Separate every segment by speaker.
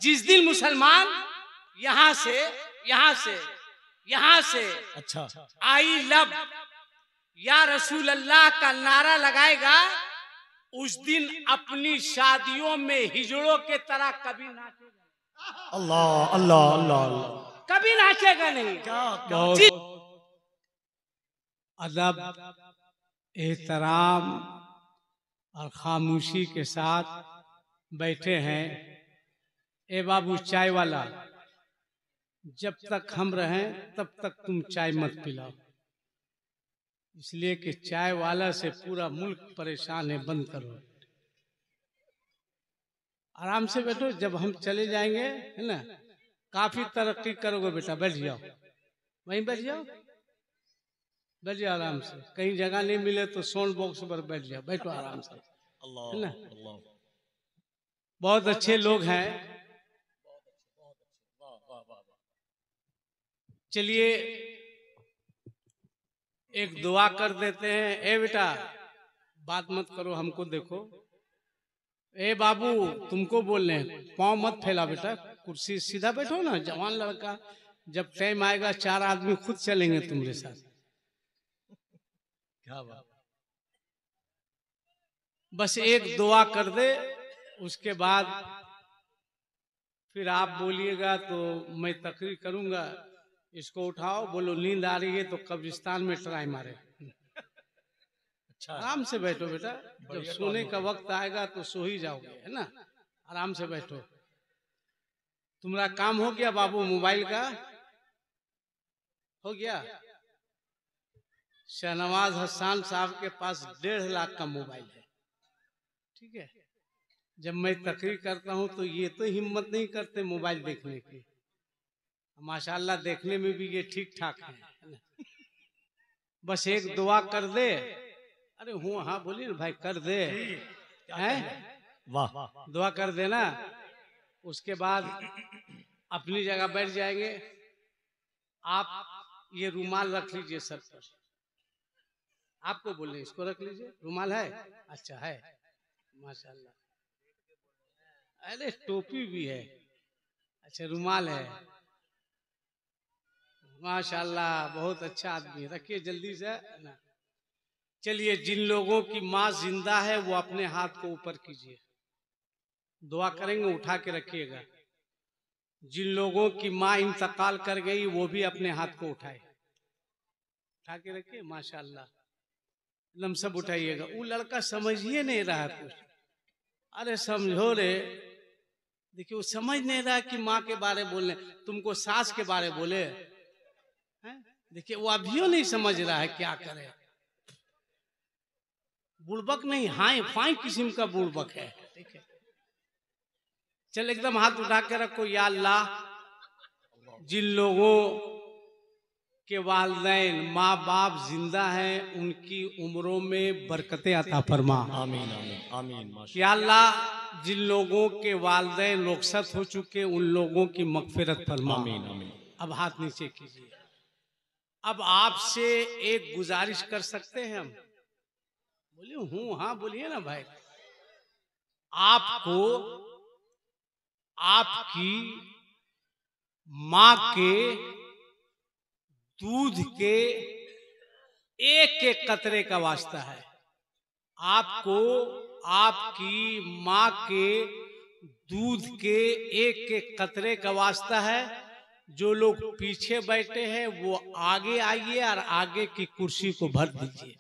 Speaker 1: जिस दिन मुसलमान यहाँ से
Speaker 2: अच्छा
Speaker 1: आई लव या रसूल अल्लाह का नारा लगाएगा, उस दिन अपनी शादियों में हिजड़ों के तरह कभी नाचेगा।
Speaker 2: अल्लाह अल्लाह अल्लाह
Speaker 1: कभी नाचेगा नहीं।
Speaker 2: क्या
Speaker 1: अदब, एहतराम और खामोशी के साथ बैठे हैं। ए बाबू चाय वाला, जब तक हम रहें तब तक तुम चाय मत पिलाओ, इसलिए कि चाय वाला से पूरा मुल्क परेशान है। बंद करो, आराम से बैठो। जब हम चले जाएंगे है ना, काफी तरक्की करोगे बेटा। बैठ जाओ, वहीं बैठ जाओ, बैठ जाओ आराम से। कहीं जगह नहीं मिले तो साउंड बॉक्स पर बैठ जाओ, बैठो आराम से, है ना। बहुत अच्छे लोग हैं। चलिए एक दुआ कर देते हैं। ए बेटा बात मत करो, हमको देखो। ए बाबू तुमको बोल रहे हैं, पाँव मत फैला बेटा, कुर्सी सीधा बैठो ना। जवान लड़का, जब टाइम आएगा 4 आदमी खुद चलेंगे तुम्हारे साथ। क्या बात। बस एक दुआ कर दे, उसके बाद फिर आप बोलिएगा तो मैं तकरीर करूंगा। इसको उठाओ, बोलो नींद आ रही है तो कब्रिस्तान में ट्राई मारे। अच्छा, आराम से बैठो बेटा, जब सोने का वक्त आएगा तो सो ही जाओगे, है ना। आराम से बैठो। तुम्हारा काम हो गया बाबू? मोबाइल का हो गया? शहनवाज हसन साहब के पास 1.5 लाख का मोबाइल है, ठीक है। जब मैं तकरीर करता हूं तो ये तो हिम्मत नहीं करते मोबाइल देखने की। माशाल्लाह देखने में भी ये ठीक ठाक है। बस एक दुआ कर दे। अरे हूँ, हाँ बोलिए ना भाई, कर दे हैं।
Speaker 2: वाह,
Speaker 1: दुआ कर देना। उसके बाद अपनी जगह बैठ जाएंगे। आप ये रुमाल रख लीजिए सर पर। आपको बोले इसको रख लीजिए। रुमाल है? अच्छा है, माशाल्लाह। अरे टोपी भी है, अच्छा रुमाल है, माशाल्लाह। बहुत अच्छा आदमी है, रखिए जल्दी से ना। चलिए, जिन लोगों की माँ जिंदा है वो अपने हाथ को ऊपर कीजिए, दुआ करेंगे, उठा के रखिएगा। जिन लोगों की माँ इंतकाल कर गई वो भी अपने हाथ को उठाए, उठा के रखिए, माशाल्लाह। लम सब उठाइएगा। वो लड़का समझिए नहीं रहा कुछ। अरे समझो रे, देखिए वो समझ नहीं रहा कि माँ के बारे बोले, तुमको सास के बारे बोले हैं। देखिए वो अभियो नहीं समझ रहा है क्या करे। बुड़बक नहीं, हाय फाई किस्म का बुड़बक है, ठीक है। चल एकदम हाथ उठा के रखो। या अल्लाह, जिन लोगों के वालिदैन माँ बाप जिंदा हैं उनकी उम्रों में बरकतें अता फरमा।
Speaker 2: आमीन आमीन आमीन।
Speaker 1: या अल्लाह, जिन लोगों के वालिदैन रुखसत हो चुके उन लोगों की मगफिरत फरमा।
Speaker 2: आमीन आमीन।
Speaker 1: अब हाथ नीचे कीजिए। अब आपसे एक गुजारिश कर सकते हैं हम? बोलिए हूँ, हाँ बोलिए ना भाई। आपको आपकी माँ के दूध के एक एक कतरे का वास्ता है। आपको आपकी माँ के दूध के एक एक कतरे का वास्ता है। जो लोग पीछे बैठे हैं वो आगे आइए और आगे की कुर्सी को भर दीजिए।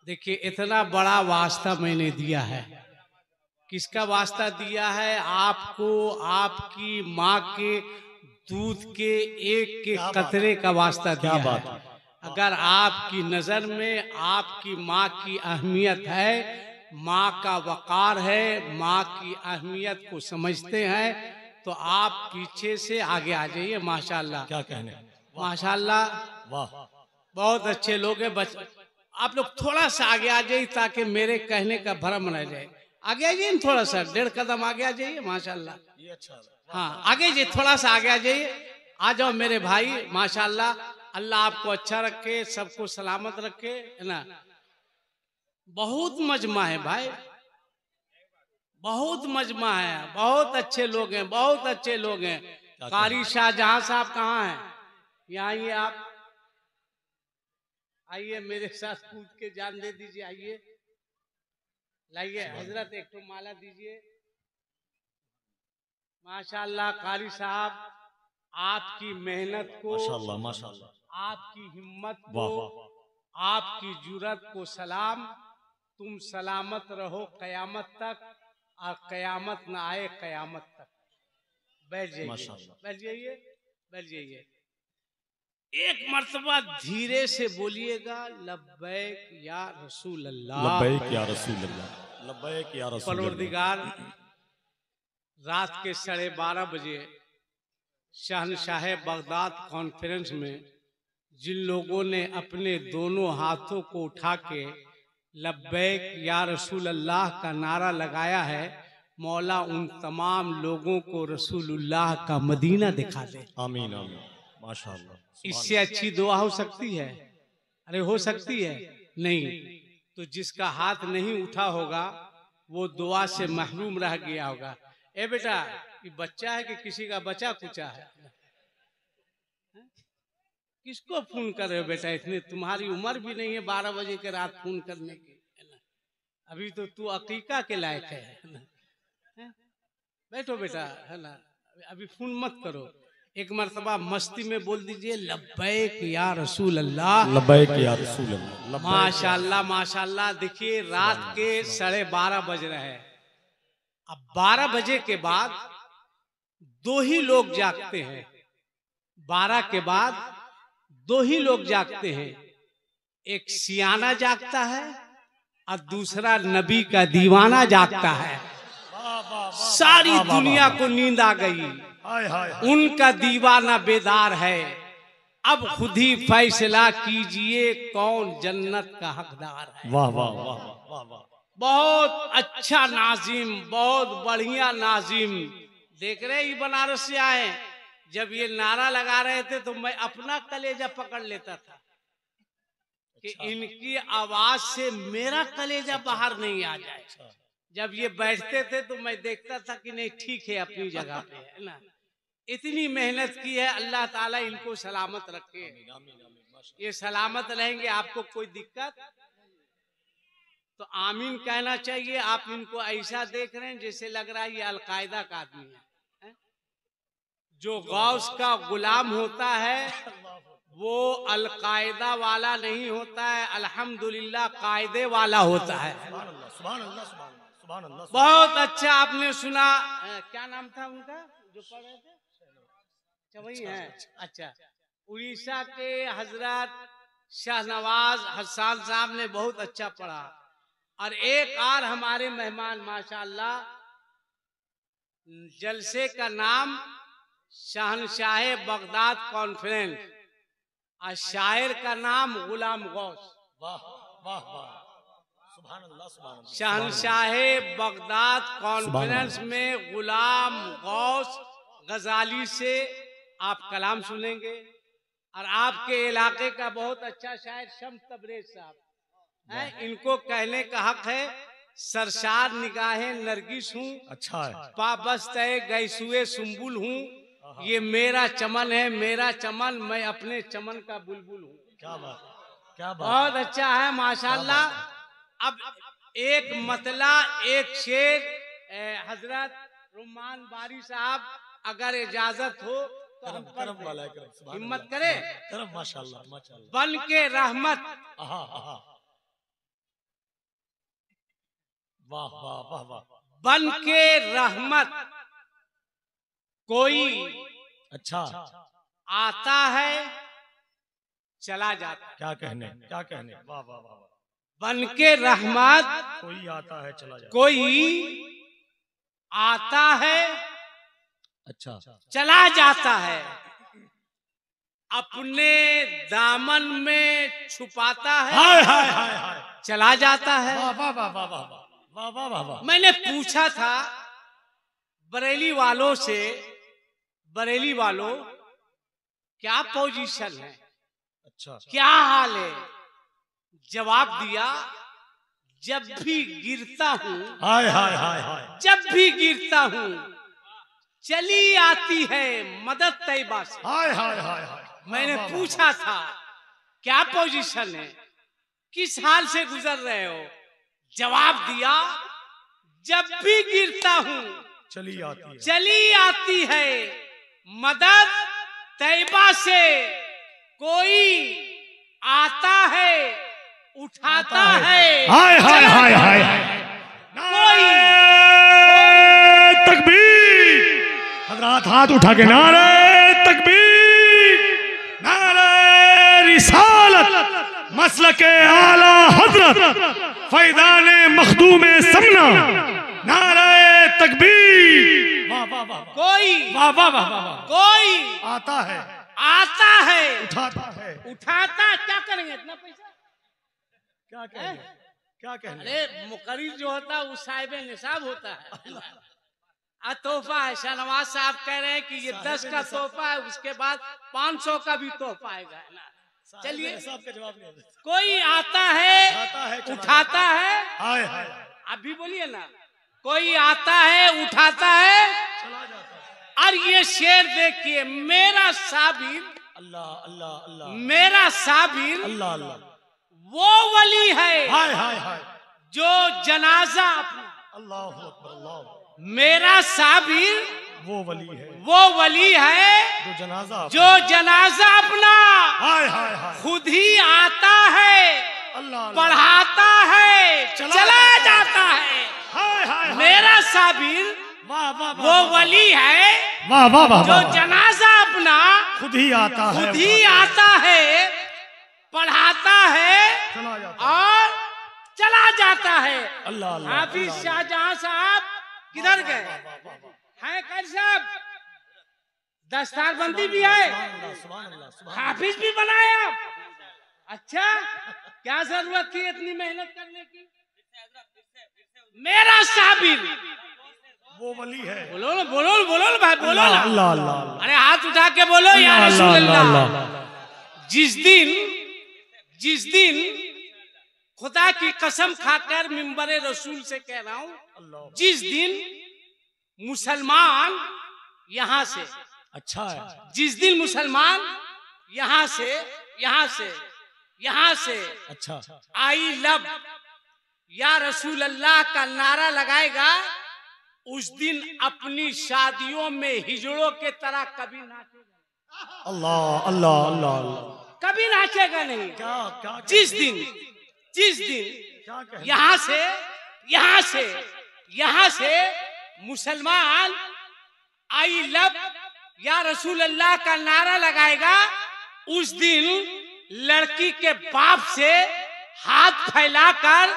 Speaker 1: देखिए इतना बड़ा वास्ता मैंने दिया है। किसका वास्ता दिया है? आपको आपकी माँ के दूध के एक एक कतरे का वास्ता दिया है। अगर आपकी नजर में आपकी माँ की अहमियत है, माँ का वकार है, माँ की अहमियत को समझते हैं, तो आप पीछे से आगे आ जाइए। माशाल्लाह,
Speaker 2: क्या कहने,
Speaker 1: माशाल्लाह,
Speaker 2: वाह।
Speaker 1: बहुत अच्छे लोग हैं। बस आप लोग थोड़ा सा आगे आ जाइए ताकि मेरे कहने का भ्रम न जाए। आगे आ जाइए, थोड़ा सा 1.5 कदम आगे आ जाइए। माशाल्लाह,
Speaker 2: ये अच्छा।
Speaker 1: हाँ आगे जाइए, थोड़ा सा आगे आ जाइए। आ जाओ मेरे भाई, माशाल्लाह। अल्लाह आपको अच्छा रखे, सबको सलामत रखे, है ना। बहुत मजमा है भाई, बहुत मजमा है, बहुत अच्छे लोग हैं, बहुत अच्छे लोग हैं। कारी शाहजहां साहब कहाँ हैं? यहाँ आइए, आप आइए मेरे साथ कूद के जान दे दीजिए। आइए, लाइए हजरत, एक तो माला दीजिए। माशाल्लाह कारी साहब, आपकी मेहनत को,
Speaker 2: माशाल्लाह माशाल्लाह,
Speaker 1: आपकी हिम्मत को, आपकी जुर्रत को सलाम। तुम सलामत रहो कयामत तक, और कयामत न आए कयामत तक। बैठ जाइए, बैठ जाइए, बैठ जाइए। एक मर्तबा धीरे से बोलिएगा, लब्बैक या रसूल अल्लाह,
Speaker 2: लब्बैक या रसूल अल्लाह, लब्बैक या रसूल अल्लाह।
Speaker 1: परवरदिगार, रात के 12:30 बजे शहनशाह बगदाद कॉन्फ्रेंस में जिन लोगों ने अपने दोनों हाथों को उठा के लब्बैक या रसूल अल्लाह का नारा लगाया है, मौला उन तमाम लोगों को रसूलुल्लाह का मदीना दिखा दे।
Speaker 2: आमीन आमीन, माशाल्लाह।
Speaker 1: इससे अच्छी दुआ हो सकती है? अरे हो सकती है? नहीं। तो जिसका हाथ नहीं उठा होगा वो दुआ से महरूम रह गया होगा। ए बेटा, ये बच्चा है कि किसी का बचा कुचा है? किसको फोन कर रहे हो बेटा? इतने तुम्हारी उम्र भी नहीं है 12 बजे के रात फोन करने की, है ना? अभी तो तू अकीका के लायक है ना? बैठो बेटा, है ना? अभी फोन मत करो। एक मर्तबा मस्ती में बोल दीजिए, लब्बैक या रसूल अल्लाह,
Speaker 2: लब्बैक या रसूल अल्लाह।
Speaker 1: माशाल्लाह माशाल्लाह। देखिए रात के 12:30 बज रहे हैं। अब 12 बजे के बाद दो ही लोग जागते हैं। 12 के बाद दो ही लोग जागते हैं, एक सियाना जागता है और दूसरा नबी का दीवाना जागता है। सारी दुनिया को नींद आ गई, उनका दीवाना बेदार है। अब खुद ही फैसला कीजिए कौन जन्नत का हकदार है।
Speaker 2: वाह वाह वाह वाह वाह,
Speaker 1: बहुत अच्छा नाजिम, बहुत बढ़िया नाजिम। देख रहे ही बनारस से आए, जब ये नारा लगा रहे थे तो मैं अपना कलेजा पकड़ लेता था कि इनकी आवाज से मेरा कलेजा बाहर नहीं आ जाए। जब ये बैठते थे तो मैं देखता था कि नहीं ठीक है, अपनी जगह पे है ना। इतनी मेहनत की है, अल्लाह ताला इनको सलामत रखे। ये सलामत रहेंगे, आपको कोई दिक्कत तो आमीन कहना चाहिए। आप इनको ऐसा देख रहे हैं जैसे लग रहा है ये अलकायदा का आदमी है। जो गौस का गुलाम होता है वो अलकायदा वाला नहीं होता है, अल्हम्दुलिल्लाह कायदे वाला होता है। बहुत अच्छा आपने सुना। क्या नाम था उनका जो पढ़ रहे थे? वही है। अच्छा, उड़ीसा के हजरत शाहनवाज हसन साहब ने बहुत अच्छा पढ़ा। और एक और हमारे मेहमान माशाअल्लाह, जलसे का नाम शहनशाह बगदाद कॉन्फ्रेंस और शायर का नाम गुलाम गौस।
Speaker 2: वाह वाह वाह, सुभान अल्लाह सुभान अल्लाह।
Speaker 1: शहनशाह बगदाद कॉन्फ्रेंस में गुलाम गौस गजाली से आप कलाम सुनेंगे। और आपके इलाके का बहुत अच्छा शायर शम्स तबरेज साहब है, इनको कहने का हक है। सरशार निगाहे नरगिस हूँ,
Speaker 2: अच्छा है।
Speaker 1: पाबस्त गैसुए सुम्बुल हूँ। ये मेरा चमन है, मेरा चमन, मैं अपने चमन का बुलबुल हूँ।
Speaker 2: क्या बात, क्या बात,
Speaker 1: बहुत अच्छा है माशाल्लाह। अब एक मतला, एक शेर हजरत रुमान बारी साहब अगर इजाजत हो तो हम
Speaker 2: करम वाला है, करम,
Speaker 1: हिम्मत करे।
Speaker 2: करम, माशाल्लाह माशाल्लाह।
Speaker 1: बन के रहमत,
Speaker 2: वाह वाह वाह वाह,
Speaker 1: बन के रहमत कोई
Speaker 2: अच्छा
Speaker 1: आता है चला जाता है।
Speaker 2: क्या कहने, क्या कहने, वाह वाह वाह।
Speaker 1: बन के रहमत
Speaker 2: कोई आता है चला जाता,
Speaker 1: कोई आता है
Speaker 2: अच्छा
Speaker 1: चला जाता है। अपने दामन में छुपाता है,
Speaker 2: हाय हाय हाय हाय,
Speaker 1: चला जाता है।
Speaker 2: वाह वाह वाह वाह वाह वाह वाह वाह।
Speaker 1: मैंने पूछा था बरेली वालों से, बरेली वालों क्या पोजीशन है,
Speaker 2: अच्छा,
Speaker 1: क्या हाल है? जवाब दिया, जब भी गिरता हूँ,
Speaker 2: हाय हाय हाय हाय,
Speaker 1: जब भी गिरता हूँ चली आती है मदद तैयबा से।
Speaker 2: हाय हाय हाय हाय।
Speaker 1: मैंने पूछा था क्या पोजीशन है, किस हाल से गुजर रहे हो, जवाब दिया जब भी गिरता हूँ चली आती है मदद तैयबा से। कोई आता है उठाता है,
Speaker 2: हाय हाय हाय हाय,
Speaker 1: कोई
Speaker 2: तकबीर। हजरात हाथ उठा के नारे तकबीर, नारे रिसालत, मसलके आला हजरत फैदाने मखदूमे समना, नारे तकबीर। वाह वाह वाह,
Speaker 1: कोई
Speaker 2: वाह वाह वाह वाह,
Speaker 1: कोई
Speaker 2: आता है
Speaker 1: उठाता है, उठाता। क्या करेंगे इतना पैसा,
Speaker 2: क्या कहेंगे, क्या कहेंगे?
Speaker 1: अरे मुकर्रिर जो होता है वो साहिब निसाब होता है। तोहफा है, शाहनवाज साहब कह रहे हैं कि ये 10 का तोहफा है, उसके बाद 500 का भी तोहफा आएगा ना। चलिए
Speaker 2: सबका जवाब नहीं देता।
Speaker 1: कोई आता है उठाता है,
Speaker 2: हाय हाय,
Speaker 1: आप भी बोलिए ना, कोई आता है उठाता है।
Speaker 2: चला जाता है।
Speaker 1: और ये शेर देखिए, मेरा साबिर,
Speaker 2: अल्लाह अल्लाह अल्लाह,
Speaker 1: मेरा साबिर
Speaker 2: अल्लाह अल्लाह,
Speaker 1: वो वली है
Speaker 2: हाय हाय हाय,
Speaker 1: जो जनाजा अपना,
Speaker 2: अल्लाह अकबर अल्लाह,
Speaker 1: मेरा साबिर
Speaker 2: वो वली है,
Speaker 1: वो वली है जो जनाजा अपना
Speaker 2: हाय हाय हाय,
Speaker 1: खुद ही आता है,
Speaker 2: अल्लाह
Speaker 1: पढ़ाता है, चला जाता है।
Speaker 2: हाय हाय,
Speaker 1: मेरा साबिर
Speaker 2: वाह वाह,
Speaker 1: वो वली है
Speaker 2: वाह वाह वाह,
Speaker 1: जो जनाजा अपना
Speaker 2: खुद ही आता है,
Speaker 1: खुद ही आता है, पढ़ाता है
Speaker 2: चला जाता
Speaker 1: और चला जाता है।
Speaker 2: अल्लाह अल्लाह,
Speaker 1: हाफिज शाहजहां साहब किधर गए हैं? कल साहब दस्तारबंदी भी है, हाफिज भी बनाए आप। अच्छा, क्या जरूरत थी इतनी मेहनत करने की? मेरा साबिर
Speaker 2: वो वली है।
Speaker 1: बोलो ना, बोलो ना, बोलो ना भाई, बोलो ना।
Speaker 2: अल्लाह अल्लाह,
Speaker 1: अरे हाथ उठा के बोलो या रसूल अल्लाह। जिस दिन खुदा की कसम खाकर मिंबरे रसूल से कह रहा हूँ, जिस दिन मुसलमान यहाँ से,
Speaker 2: अच्छा है,
Speaker 1: जिस दिन मुसलमान यहाँ से
Speaker 2: अच्छा,
Speaker 1: आई लव या रसूल अल्लाह का नारा लगाएगा, उस दिन अपनी शादियों में हिजड़ों के तरह कभी नाचेगा।
Speaker 2: अल्लाह अल्लाह अल्लाह,
Speaker 1: कभी नाचेगा नहीं।
Speaker 2: क्या क्या,
Speaker 1: जिस दिन
Speaker 2: क्या कहें?
Speaker 1: यहाँ से मुसलमान आई लव या रसूल अल्लाह का नारा लगाएगा, उस दिन लड़की के बाप से हाथ फैलाकर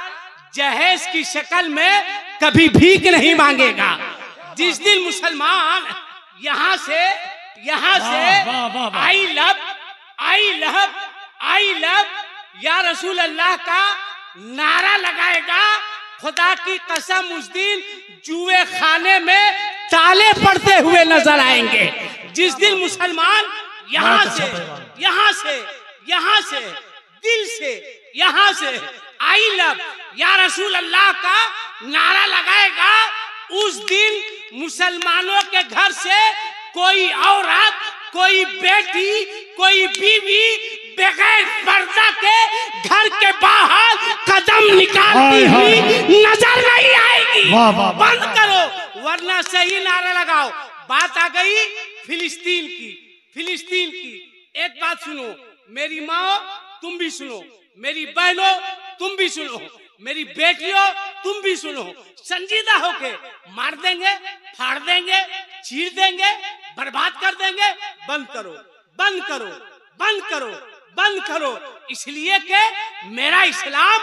Speaker 1: जहेज की शक्ल में कभी भीख नहीं मांगेगा। जिस दिन मुसलमान यहाँ से आई लव या रसूल अल्लाह का नारा लगाएगा, खुदा की कसम उस दिन जुए खाने में ताले पड़ते हुए नजर आएंगे। जिस दिन मुसलमान यहाँ से दिल से यहाँ से आई लव या रसूल अल्लाह का नारा लगाएगा, उस दिन मुसलमानों के घर से कोई औरत, कोई बेटी, कोई बीवी बगैर पर्दा के घर के बाहर कदम निकालती हुई नजर नहीं आएगी। बंद करो वरना सही नारा लगाओ। बात आ गई फिलिस्तीन की। एक बात सुनो, मेरी माँ तुम भी सुनो, मेरी बहनों तुम भी सुनो, मेरी बेटियों तुम भी सुनो। संजीदा होके मार देंगे, फाड़ देंगे, चीर देंगे, बर्बाद कर देंगे। बंद करो, बंद करो, बंद करो, बंद करो। इसलिए कि मेरा इस्लाम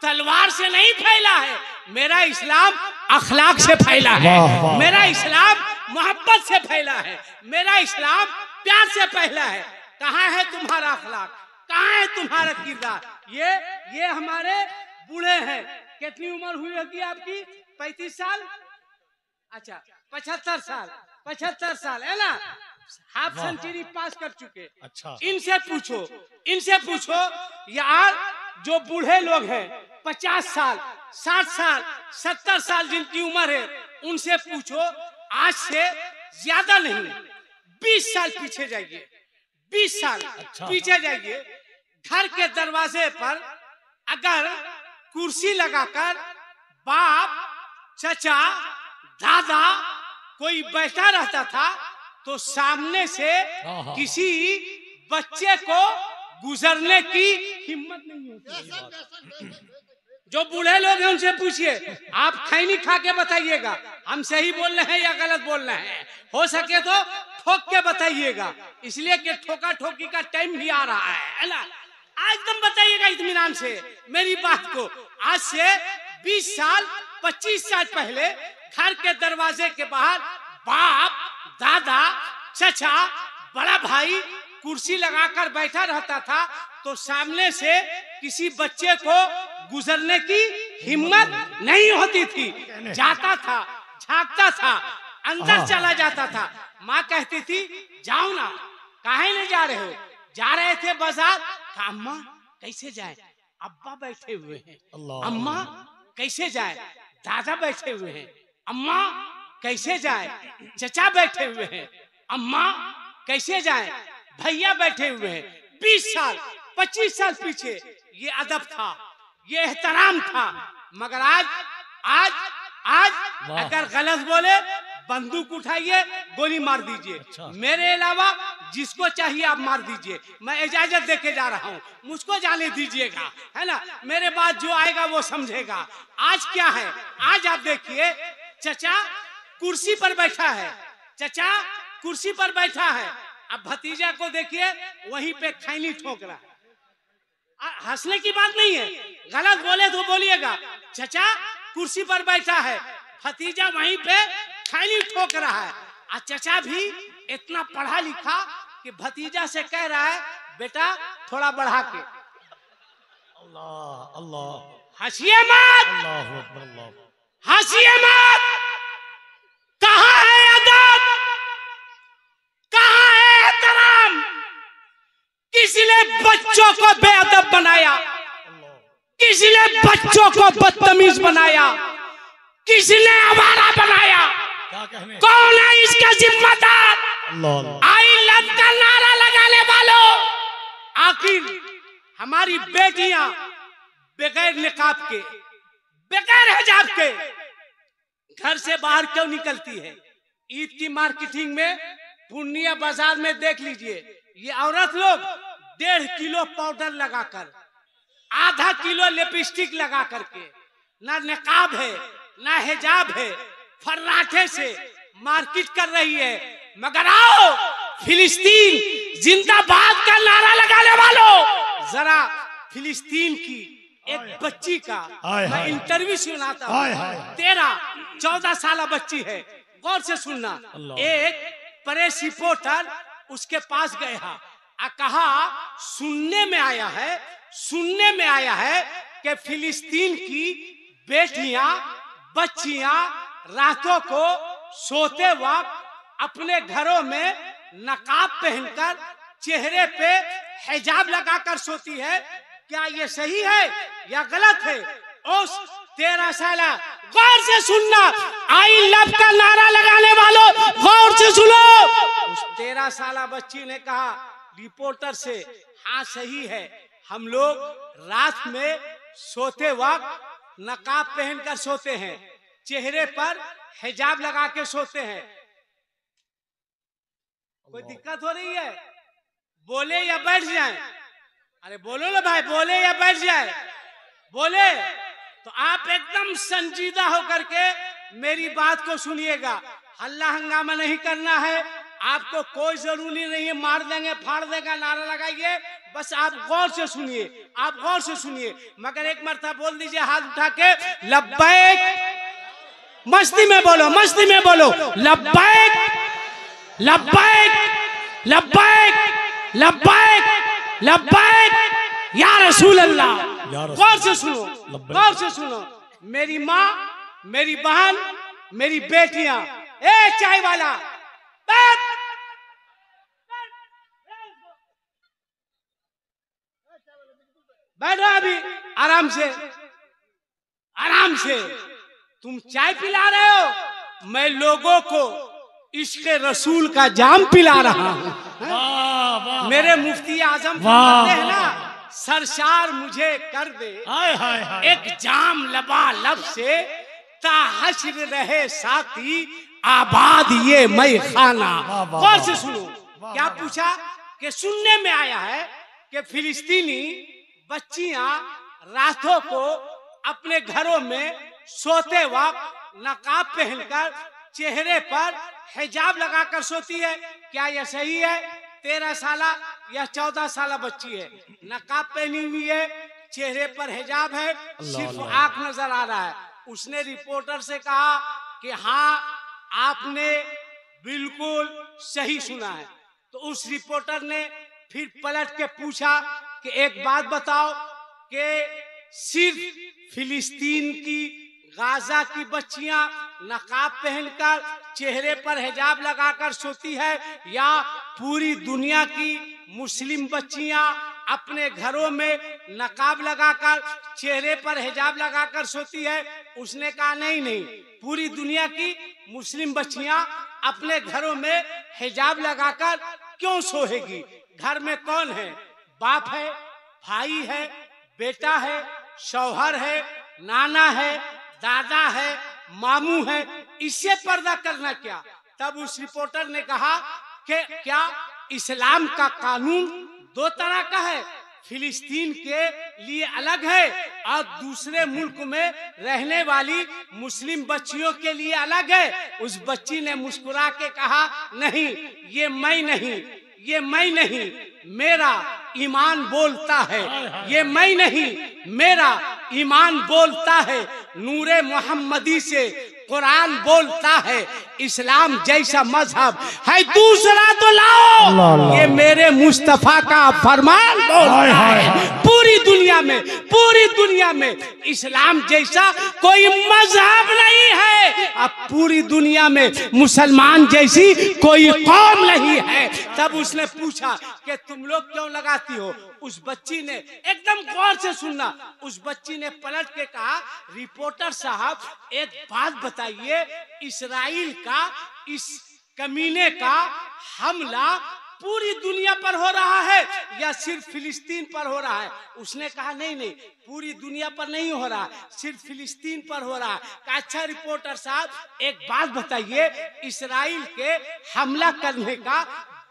Speaker 1: तलवार से नहीं फैला है, मेरा इस्लाम अखलाक से फैला है, मेरा इस्लाम मोहब्बत से फैला है, मेरा इस्लाम प्यार से फैला है। कहाँ है तुम्हारा अखलाक, कहाँ है तुम्हारा किरदार? ये हमारे बूढ़े हैं। कितनी उम्र हुई होगी आपकी? 35 साल, अच्छा 75 साल है ना, हाफ सेंचुरी पास कर चुके।
Speaker 2: अच्छा,
Speaker 1: इनसे पूछो यार, जो बूढ़े लोग हैं 50 साल 60 साल 70 साल जिनकी उम्र है, उनसे पूछो, आज से ज्यादा नहीं 20 साल पीछे जाइए, 20 साल पीछे जाइए। घर के दरवाजे पर अगर कुर्सी लगाकर बाप, चचा, दादा कोई बैठा रहता था तो सामने से किसी बच्चे को गुजरने की हिम्मत नहीं होती। जो बूढ़े लोग हैं उनसे पूछिए, आप खैनी खा के बताइएगा हम सही बोल रहे हैं या गलत बोल रहे हैं। हो सके तो ठोक के बताइएगा, इसलिए कि ठोका ठोकी का टाइम भी आ रहा है ना। एकदम बताइएगा इत्मीनान से मेरी बात को। आज से 20 साल 25 साल पहले घर के दरवाजे के बाहर बाप, दादा, चचा, बड़ा भाई कुर्सी लगाकर बैठा रहता था तो सामने से किसी बच्चे को गुजरने की हिम्मत नहीं होती थी। जाता था, झांकता था, अंदर चला जाता था। माँ कहती थी, जाओ ना, काहे नहीं जा रहे हो? जा रहे थे बाजार। अम्मा कैसे जाए, अब्बा बैठे हुए हैं। अम्मा कैसे जाए, दादा बैठे हुए हैं। अम्मा कैसे जाए, चचा बैठे हुए हैं। अम्मा कैसे जाए, भैया बैठे हुए हैं। 20 साल 25 साल पीछे ये अदब था, ये एहतराम था। मगर आज अगर गलत बोले बंदूक उठाइए, गोली मार दीजिए। मेरे अलावा जिसको चाहिए आप मार दीजिए, मैं इजाजत देके जा रहा हूँ, मुझको जाने दीजिएगा, है ना। मेरे बाद जो आएगा वो समझेगा। आज क्या है, आज आप देखिए, चचा कुर्सी पर बैठा है, चचा कुर्सी पर बैठा है। अब भतीजा को देखिए वहीं पे खैनी ठोक रहा है। हंसने की बात नहीं है, गलत बोले तो बोलिएगा। चचा कुर्सी पर बैठा है, भतीजा वहीं पे खैनी ठोक रहा है। और चचा भी इतना पढ़ा लिखा कि भतीजा से कह रहा है, बेटा थोड़ा बढ़ा के।
Speaker 2: अल्लाह अल्लाह,
Speaker 1: हंसिए मत,
Speaker 2: अल्लाह अकबर, अल्लाह।
Speaker 1: हंसिए मत। कहाँ है अदब, कहाँ है एहतराम? किसने बच्चों को बेअदब बनाया, किसने बच्चों को बदतमीज बनाया, किसने आवारा बनाया? कौन है इसका जिम्मेदार? आई लव का नारा लगाने वालों, आखिर हमारी बेटियां बगैर निकाब के, बगैर हिजाब के घर से बाहर क्यों निकलती है? ईद की मार्केटिंग में पूर्णिया बाजार में देख लीजिए, ये औरत लोग 1.5 किलो पाउडर लगाकर, आधा किलो लिपस्टिक लगा करके, ना निकाब है ना हिजाब है, फर्राटे से मार्केट कर रही है। मगर आओ, फिलिस्तीन जिंदाबाद का नारा लगाने वालों, जरा फिलिस्तीन की एक बच्ची का मैं इंटरव्यू सुनाता हूँ। 13-14 साल बच्ची है, गौर से सुनना। एक प्रेस रिपोर्टर उसके पास गया, कहा सुनने में आया है कि फिलिस्तीन की बेटियां बच्चियां रातों को सोते वक्त अपने घरों में नकाब पहनकर चेहरे पे हिजाब लगाकर सोती है। क्या ये सही है या गलत है? उस 13 साल, गौर से सुनना, आई लव का नारा लगाने वालों गौर से सुनो। उस 13 साल बच्ची ने कहा रिपोर्टर से, हाँ सही है, हम लोग रात में सोते वक्त नकाब पहनकर सोते हैं, चेहरे पर हिजाब लगा के सोते हैं। कोई दिक्कत हो रही है? बोले या बैठ जाए? अरे बोलो ना भाई, बोले या बैठ जाए? बोले तो आप एकदम संजीदा होकर के मेरी बात को सुनिएगा। हल्ला हंगामा नहीं करना है, आपको कोई जरूरी नहीं है मार देंगे फाड़ देगा नारा लगाइए, बस आप गौर से सुनिए, आप गौर से सुनिए। मगर एक मरतबा बोल दीजिए हाथ उठा के, लब्बैक, मस्ती में बोलो, मस्ती में बोलो, लब्बैक लब्बैक लब्बैक लब्बैक लब्बैक या रसूल अल्लाह। गौर से सुनो, गौर से सुनो। मेरी माँ, मेरी बहन, मेरी बेटियां, ए चाय वाला, बैठो अभी आराम से, आराम से। तुम चाय पिला रहे हो, मैं लोगों को इश्क रसूल का जाम पिला रहा हूँ। मेरे मुफ्ती आजम फरमाते हैं ना, सरशार मुझे कर दे एक जाम लबालब से, ताहश्र रहे साथी आबाद ये मैं खाना। गौर से सुनो, क्या पूछा कि सुनने में आया है कि फिलिस्तीनी बच्चियां रातों को अपने घरों में सोते वक्त नकाब पहनकर चेहरे पर हिजाब लगाकर सोती है। क्या यह सही है? 13 साला या 14 साला बच्ची है, नकाब पहनी हुई है, चेहरे पर हिजाब है, सिर्फ आंख नजर आ रहा है। उसने रिपोर्टर से कहा कि हाँ आपने बिल्कुल सही सुना है। तो उस रिपोर्टर ने फिर पलट के पूछा कि एक बात बताओ कि सिर्फ फिलिस्तीन की, गाजा की बच्चियां नकाब पहनकर चेहरे पर हिजाब लगाकर सोती है, या पूरी दुनिया की मुस्लिम बच्चियां अपने घरों में नकाब लगाकर चेहरे पर हिजाब लगाकर सोती है? उसने कहा नहीं नहीं, पूरी दुनिया की मुस्लिम बच्चियां अपने घरों में हिजाब लगाकर क्यों सोएगी? घर में कौन है? बाप है, भाई है, बेटा है, शौहर है, नाना है, दादा है, मामू है, इससे पर्दा करना क्या? तब उस रिपोर्टर ने कहा कि क्या इस्लाम का कानून 2 तरह का है, फिलिस्तीन के लिए अलग है और दूसरे मुल्क में रहने वाली मुस्लिम बच्चियों के लिए अलग है। उस बच्ची ने मुस्कुरा के कहा नहीं, ये मैं नहीं, ये मैं नहीं, मेरा ईमान बोलता है, ये मैं नहीं, मेरा ईमान बोलता है, नूरे मोहम्मदी से कुरान बोलता है, इस्लाम जैसा मजहब है दूसरा तो लाओ, ये मेरे मुस्तफा का फरमान बोलता है। पूरी दुनिया में इस्लाम जैसा कोई मजहब नहीं है, अब पूरी दुनिया में मुसलमान जैसी कोई कौम नहीं है। तब उसने पूछा कि तुम लोग क्यों लगाती हो? उस बच्ची ने, एकदम गौर से सुनना, उस बच्ची ने पलट के कहा रिपोर्टर साहब एक बात बताइए, इस्राइल का इस कमीने का हमला पूरी दुनिया पर हो रहा है या सिर्फ फिलिस्तीन पर हो रहा है? उसने कहा नहीं नहीं, पूरी दुनिया पर नहीं हो रहा, सिर्फ फिलिस्तीन पर हो रहा है। अच्छा रिपोर्टर साहब एक बात बताइए, इस्राइल के हमला करने का,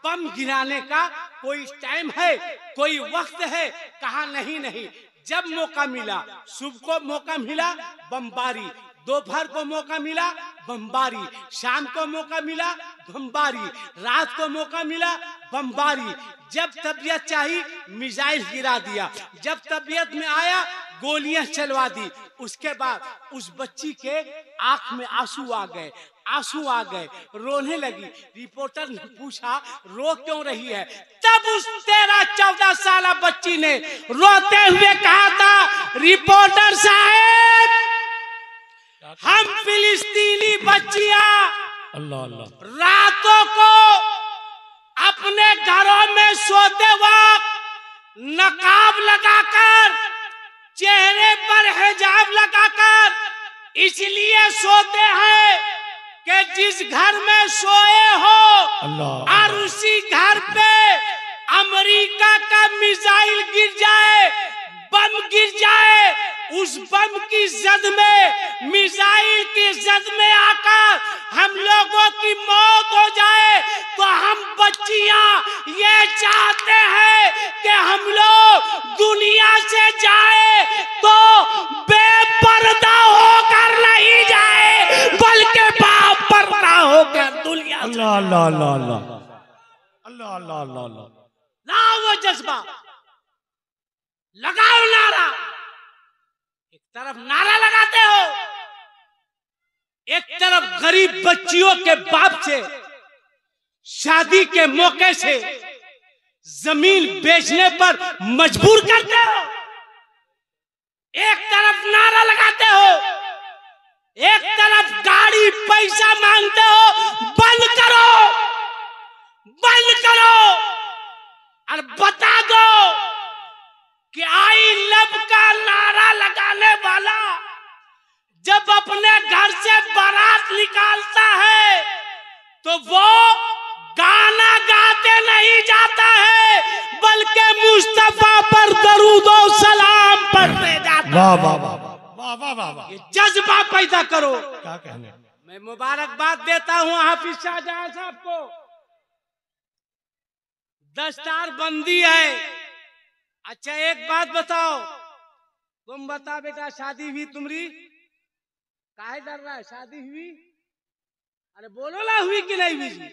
Speaker 1: बम गिराने का कोई टाइम है, कोई वक्त है? कहा नहीं नहीं, जब मौका मिला, सुबह को मौका मिला बमबारी, दोपहर को मौका मिला बमबारी, शाम को मौका मिला बमबारी, रात को मौका मिला बमबारी, जब तबीयत चाहिए मिसाइल गिरा दिया, जब तबीयत में आया गोलियां चलवा दी। उसके बाद उस बच्ची के आंख में आंसू आ गए, रोने लगी। रिपोर्टर ने पूछा रो क्यों रही है? तब उस 13-14 साल बच्ची ने रोते हुए कहा था रिपोर्टर साहब, हम फिलिस्तीनी बच्चियां रातों को अपने घरों में सोते वक्त नकाब लगाकर, चेहरे पर हिजाब लगाकर इसलिए सोते हैं कि जिस घर में सोए हो और उसी घर पे अमेरिका का मिसाइल गिर जाए, बम गिर जाए, उस बम की जद में, मिसाइल की जद में आकर हम लोगों की मौत हो जाए, तो हम बच्चियां ये चाहते हैं कि हम लोग दुनिया से जाए तो बेपर्दा होकर नहीं जाए, बल्कि बापर्दा होकर दुनिया।
Speaker 2: अल्लाह अल्लाह अल्लाह अल्लाह अल्लाह अल्लाह अल्लाह,
Speaker 1: लाओ वो जज्बा, लगाओ नारा। एक तरफ नारा लगाते हो, एक तरफ गरीब बच्चियों के बाप से शादी के मौके से जमीन बेचने पर मजबूर करते हो, एक तरफ नारा लगाते हो, एक तरफ गाड़ी पैसा मांगते हो, बंद करो और बता दो कि आई लव तो वो गाना गाते नहीं जाता है, बल्कि मुस्तफा पर दरूदो सलाम पढ़ते जाता है।
Speaker 2: वाह वाह वाह वाह वाह वाह वाह,
Speaker 1: ये जज्बा पैदा करो।
Speaker 2: क्या कहने।
Speaker 1: मैं मुबारकबाद देता हूं हाफिज शाहजहां साहब को। दस्तार बंदी है। अच्छा एक बात बताओ, तुम बता बेटा, शादी हुई तुम्हारी? काहे डर रहा है? शादी हुई? अरे बोलो ना, हुई कि नहीं हुई जी?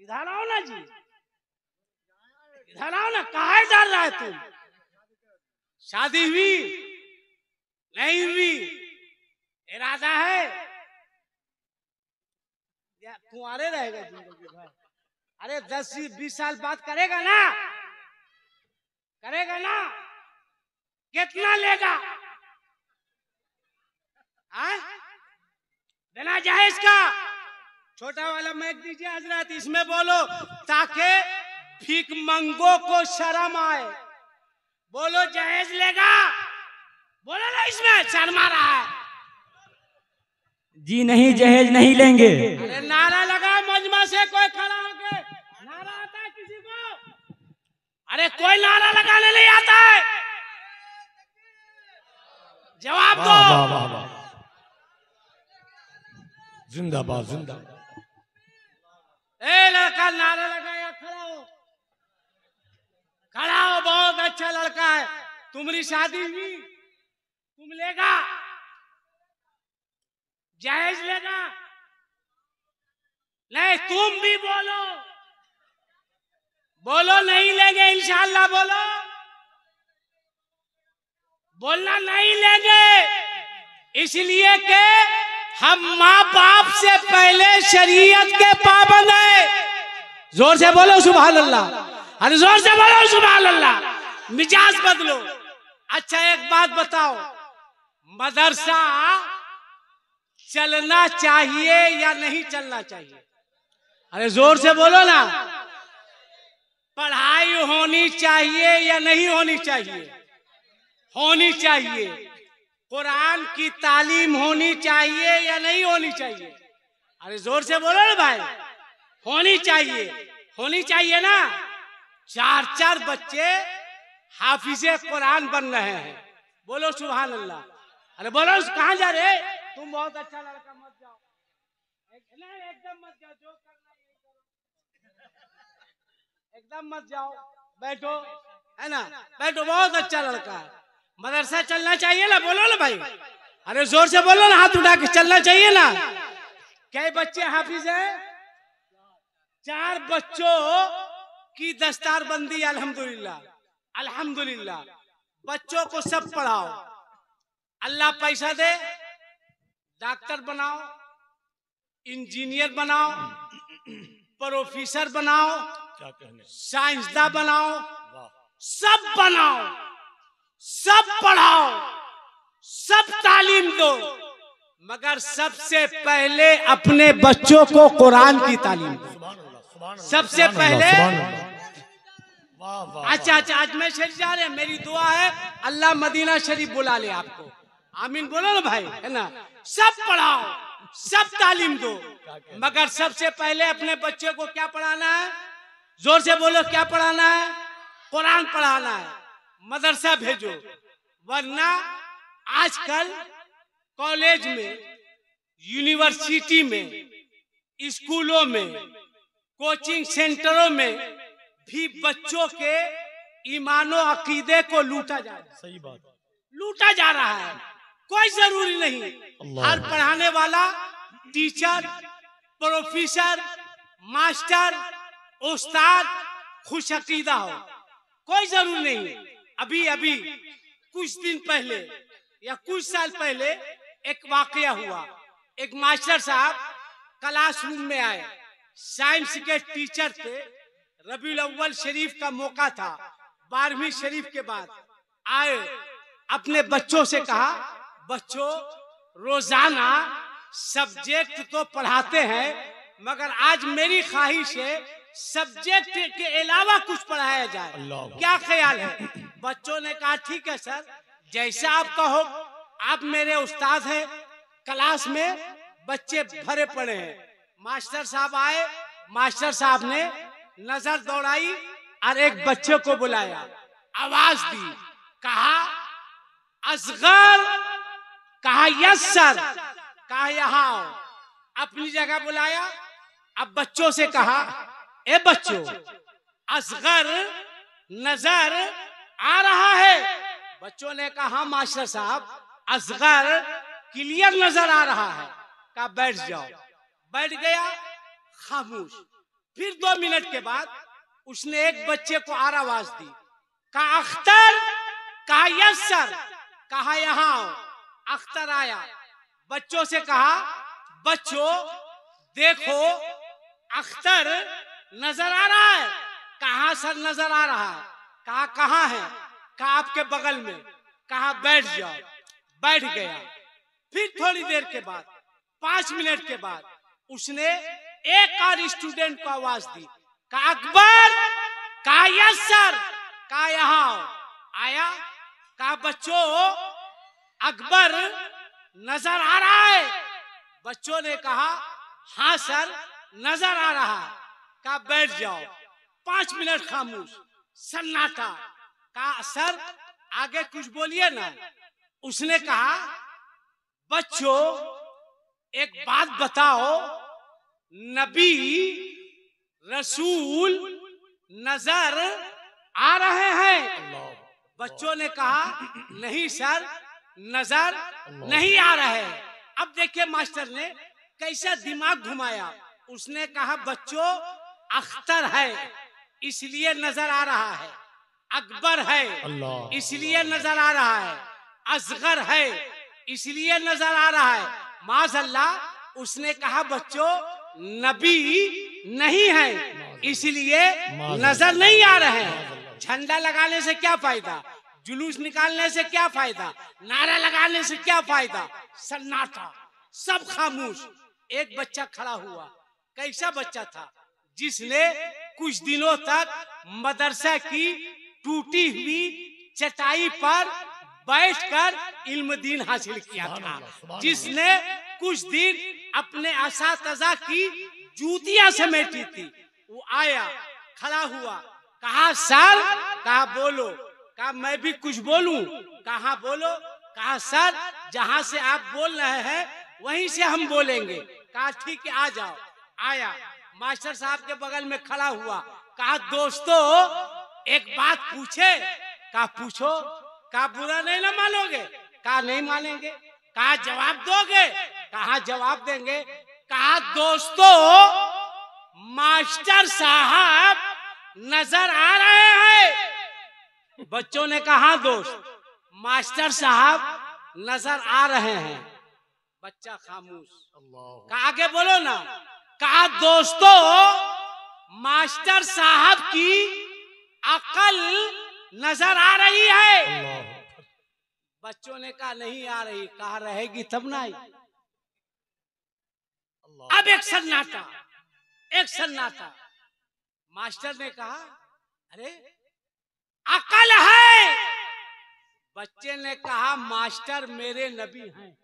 Speaker 1: इधर आओ ना जी, इधर आओ ना, काहे डर रहा है तुम? शादी हुई नहीं हुई? इरादा है या कुंवारे रहेगा जिंदगी भर? अरे 10-20 साल बाद करेगा ना, करेगा ना? कितना लेगा? देना जायज का? छोटा वाला मैक दीजिए हजरत, इसमें बोलो ताकि भीख मंगो को शर्म आए। बोलो जायज लेगा? बोलो ना, इसमें शर्मा रहा है।
Speaker 3: जी नहीं, जहेज नहीं लेंगे।
Speaker 1: अरे नारा लगा मजमा से, कोई खड़ा होके नारा आता है किसी को? अरे कोई नारा लगाने नहीं आता है, जवाब दो।
Speaker 2: वाह वाह वाह वाह, जिंदाबाद जिंदाबाद।
Speaker 1: ए लड़का नारा लगाया, खड़ा हो, खड़ा हो, बहुत अच्छा लड़का है। तुम्हारी शादी हुई, तुम लेगा? जायज लेगा? नहीं, तुम भी बोलो, बोलो नहीं लेंगे इंशाअल्लाह। बोलो, बोलना नहीं लेंगे, इसलिए कि हम माँ बाप से पहले शरीयत के पाबंद है। जोर से बोलो सुभान अल्लाह, अरे जोर से बोलो सुभान अल्लाह। मिजाज बदलो। अच्छा एक बात बताओ, मदरसा चलना चाहिए या नहीं चलना चाहिए? अरे जोर से बोलो ना। पढ़ाई होनी चाहिए या नहीं होनी चाहिए? होनी चाहिए। कुरान की तालीम होनी चाहिए या नहीं होनी चाहिए? अरे जोर से बोलो ना भाई। होनी चाहिए, होनी चाहिए ना। 4-4 बच्चे हाफिजे कुरान बन रहे हैं। बोलो सुभान अल्लाह। अरे बोलो, कहाँ जा रहे? तुम बहुत अच्छा लड़का, मत जाओ, एकदम मत जाओ, जो करना है करो, एकदम मत जाओ, बैठो, है ना, बैठो, बहुत अच्छा लड़का है। मदरसा चलना चाहिए ना? बोलो ना भाई, अरे जोर से बोलो ना, हाथ उठा के चलना चाहिए ना। कई बच्चे हाफिज हैं? 4 बच्चों की दस्तार बंदी, अल्हम्दुलिल्लाह अल्हम्दुलिल्लाह। बच्चों को सब पढ़ाओ, अल्लाह पैसा दे, डॉक्टर बनाओ, इंजीनियर बनाओ, प्रोफेसर बनाओ,
Speaker 2: क्या कहने।
Speaker 1: साइंसदान बनाओ,
Speaker 2: वाह,
Speaker 1: सब बनाओ, सब पढ़ाओ, सब तालीम दो, मगर सबसे पहले अपने बच्चों को कुरान की तालीम दो।
Speaker 2: सुभान अल्लाह, सुभान अल्लाह,
Speaker 1: सबसे
Speaker 2: सुभान
Speaker 1: पहले।
Speaker 2: अल्लाह, सुभान अल्लाह। वाह वाह।
Speaker 1: अच्छा अच्छा, आज मैं शरीफ जा रहे हैं, मेरी दुआ है अल्लाह मदीना शरीफ बुला ले आपको। आमीन बोलो ना भाई, है ना। सब पढ़ाओ, सब तालीम दो, मगर सबसे पहले अपने बच्चे को क्या पढ़ाना है? जोर से बोलो, क्या पढ़ाना है? कुरान पढ़ाना है। मदरसा भेजो, वरना आजकल कॉलेज में, यूनिवर्सिटी में, स्कूलों में, कोचिंग सेंटरों में भी बच्चों के ईमानो अकीदे को लूटा जा रहा है।
Speaker 2: सही बात,
Speaker 1: लूटा जा रहा है। कोई जरूरी नहीं हर पढ़ाने वाला टीचर, प्रोफेसर, मास्टर, उस्ताद खुश अकीदा हो, कोई जरूरी नहीं। अभी अभी कुछ दिन पहले या कुछ साल पहले एक वाकया हुआ। एक मास्टर साहब क्लासरूम में आए, साइंस के टीचर थे, रबीउल अव्वल शरीफ का मौका था, 12वीं शरीफ के बाद आए, अपने बच्चों से कहा, बच्चों रोजाना सब्जेक्ट तो पढ़ाते हैं, मगर आज मेरी ख्वाहिश है सब्जेक्ट के अलावा कुछ पढ़ाया जाए, क्या ख्याल है? बच्चों ने कहा ठीक है सर, जैसा आप कहो। आप मेरे उस्ताद हैं, क्लास में बच्चे भरे पड़े हैं, मास्टर साहब आए, मास्टर साहब ने नजर दौड़ाई और एक बच्चे को बुलाया, आवाज दी, कहा असगर, कहा यस सर, कहा यहाँ आओ। अपनी जगह बुलाया। अब बच्चों से कहा, ए बच्चों, असगर नजर आ रहा है? बच्चों ने कहा मास्टर साहब असगर क्लियर नजर आ रहा है। कहा बैठ जाओ। बैठ गया, खामोश। फिर 2 मिनट के बाद उसने एक बच्चे को और आवाज दी, कहा अख्तर, कहा यस सर, कहा यहाँ आओ। अख्तर आया। बच्चों से कहा, बच्चों देखो अख्तर नजर आ रहा है? कहा सर नजर आ रहा है। कहा कहाँ है? कहा आपके बगल में। कहा बैठ जाओ। बैठ गया। फिर थोड़ी देर के बाद 5 मिनट के बाद उसने एक और स्टूडेंट को आवाज दी, कहा अकबर, कहा यस सर, कहा यहाँ आओ। आया। कहा बच्चों अकबर नजर आ रहा है? बच्चों ने कहा हाँ सर नजर आ रहा है। कहा बैठ जाओ। 5 मिनट खामोश, सन्नाटा। कहा सर आगे कुछ बोलिए ना। उसने कहा बच्चों एक बात बताओ, नबी रसूल नजर आ रहे हैं? बच्चों ने कहा नहीं सर नजर नहीं आ रहे हैं। अब देखिए मास्टर ने कैसा दिमाग घुमाया। उसने कहा बच्चों अख्तर है इसलिए नजर आ रहा है, अकबर है इसलिए नजर आ रहा है, असगर है इसलिए नजर आ रहा है। माज़अल्लाह उसने कहा बच्चों नबी नहीं है इसलिए नजर नहीं आ रहे हैं। झंडा लगाने से क्या फायदा, जुलूस निकालने से क्या फायदा, नारा लगाने से क्या फायदा? सन्नाटा, सब खामोश। एक बच्चा खड़ा हुआ। कैसा बच्चा था? जिसने कुछ दिनों तक मदरसा की टूटी हुई चटाई पर बैठकर इल्म दीन हासिल किया था, जिसने कुछ दिन अपने असातिज़ा की जूतियां समेटी थी। वो आया, खड़ा हुआ, कहा सर, कहा बोलो। कहा मैं भी कुछ बोलूं? कहा बोलो। कहा सर जहां से आप बोल रहे हैं वहीं से हम बोलेंगे। कहा ठीक है आ जाओ। आया, मास्टर साहब के बगल में खड़ा हुआ। कहा दोस्तों एक बात पूछे? कहा पूछो। कहा बुरा नहीं ना मानोगे? कहा नहीं मानेंगे। कहा जवाब दोगे? कहा जवाब देंगे। कहा दोस्तों मास्टर साहब नजर आ रहे हैं? बच्चों ने कहा दोस्त मास्टर साहब नजर आ रहे हैं। बच्चा खामोश। कहा आगे बोलो ना। कहा दोस्तों मास्टर साहब की अकल नजर आ रही है? बच्चों ने कहा नहीं आ रही। कहा रहेगी तब ना आई। अब एक सन्नाटा, एक सन्नाटा। मास्टर ने कहा अरे अकल है? बच्चे ने कहा मास्टर मेरे नबी हैं।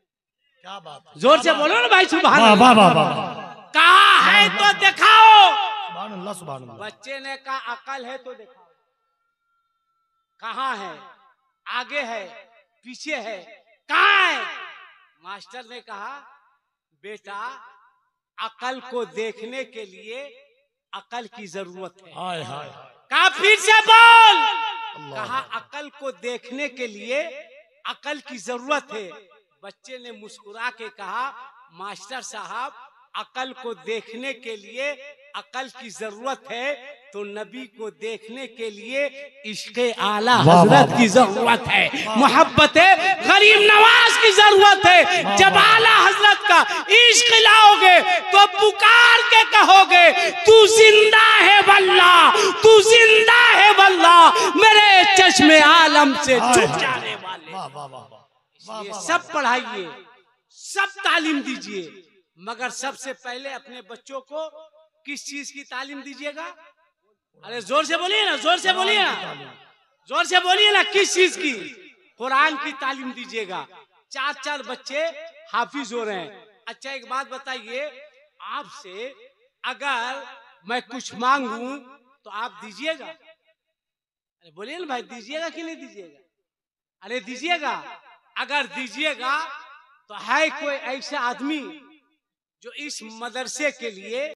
Speaker 2: क्या बात है?
Speaker 1: जोर से बोलो ना भाई सुभान अल्लाह। कहा है तो दिखाओ।
Speaker 2: सुभान अल्लाह, सुभान अल्लाह।
Speaker 1: बच्चे ने कहा अकल है तो दिखाओ। कहाँ है? आगे है, पीछे है, कहाँ है? मास्टर ने कहा बेटा अकल को देखने के लिए अकल की जरूरत है।
Speaker 2: हाय हाय।
Speaker 1: कहा फिर से बोल। कहा अकल को देखने के लिए अकल की जरूरत है। बच्चे ने मुस्कुरा के कहा मास्टर साहब अकल को देखने के लिए अकल की जरूरत है तो नबी को देखने के लिए इश्क़े आला हजरत की जरूरत है, मोहब्बत गरीब नवाज की जरूरत है। जब आला हजरत का इश्क लाओगे तो पुकार के कहोगे तू जिंदा है वल्लाह, तू जिंदा है वल्लाह, मेरे चश्मे आलम से छुप जाने वाले। सब पढ़ाइए, सब तालीम दीजिए, मगर सबसे पहले अपने बच्चों को किस चीज की तालीम दीजिएगा? अरे जोर से बोलिए ना, जोर से बोलिए ना, जोर से बोलिए ना। किस चीज की? कुरान की तालीम दीजिएगा। 4-4 बच्चे हाफिज हो रहे हैं। अच्छा एक बात बताइए, आपसे अगर मैं कुछ मांगू तो आप दीजिएगा? अरे बोलिए ना भाई, दीजिएगा कि नहीं दीजिएगा? अरे दीजिएगा। अगर दीजिएगा तो है कोई ऐसा आदमी जो इस मदरसे के लिए